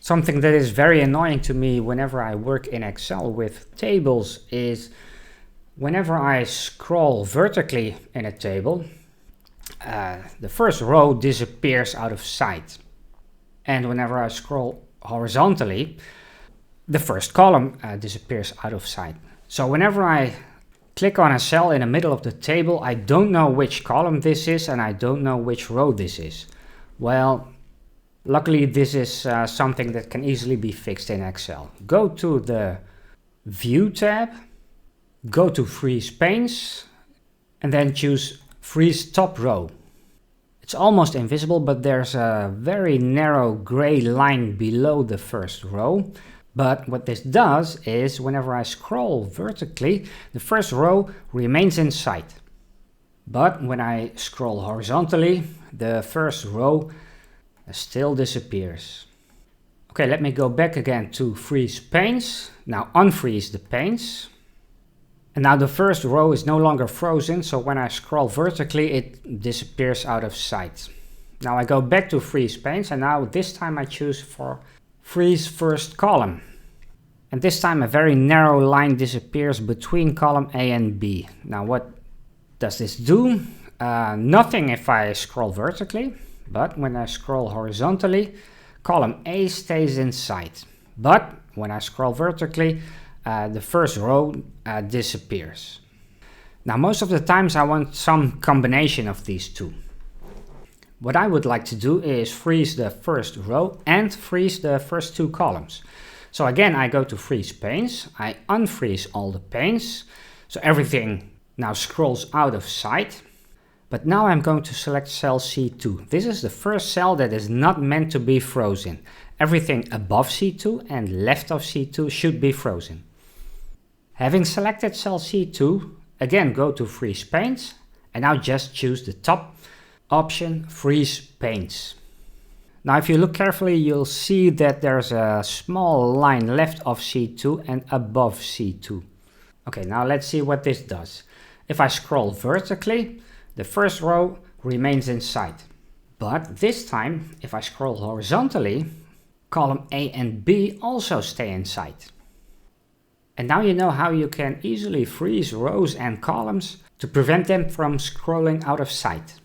Something that is very annoying to me whenever I work in Excel with tables is whenever I scroll vertically in a table, the first row disappears out of sight. And whenever I scroll horizontally, the first column disappears out of sight. So whenever I click on a cell in the middle of the table, I don't know which column this is and I don't know which row this is. Well, luckily this is something that can easily be fixed in Excel. Go to the View tab, go to Freeze Panes, and then choose Freeze Top Row. It's almost invisible, but there's a very narrow gray line below the first row. But what this does is whenever I scroll vertically, the first row remains in sight. But when I scroll horizontally, the first row still disappears. Okay, let me go back again to Freeze Panes. Now unfreeze the panes. And now the first row is no longer frozen, so when I scroll vertically, it disappears out of sight. Now I go back to Freeze Panes, and now this time I choose for Freeze First Column. And this time a very narrow line disappears between column A and B. Now what does this do? Nothing if I scroll vertically, but when I scroll horizontally, column A stays in sight. But when I scroll vertically, the first row disappears. Now most of the times I want some combination of these two. What I would like to do is freeze the first row and freeze the first two columns. So again, I go to Freeze Panes, I unfreeze all the panes, so everything now scrolls out of sight. But now I'm going to select cell C2. This is the first cell that is not meant to be frozen. Everything above C2 and left of C2 should be frozen. Having selected cell C2, again go to Freeze Panes, and now just choose the top option, Freeze Panes. Now if you look carefully, you'll see that there's a small line left of C2 and above C2. Okay, now let's see what this does. If I scroll vertically, the first row remains in sight. But this time, if I scroll horizontally, column A and B also stay in sight. And now you know how you can easily freeze rows and columns to prevent them from scrolling out of sight.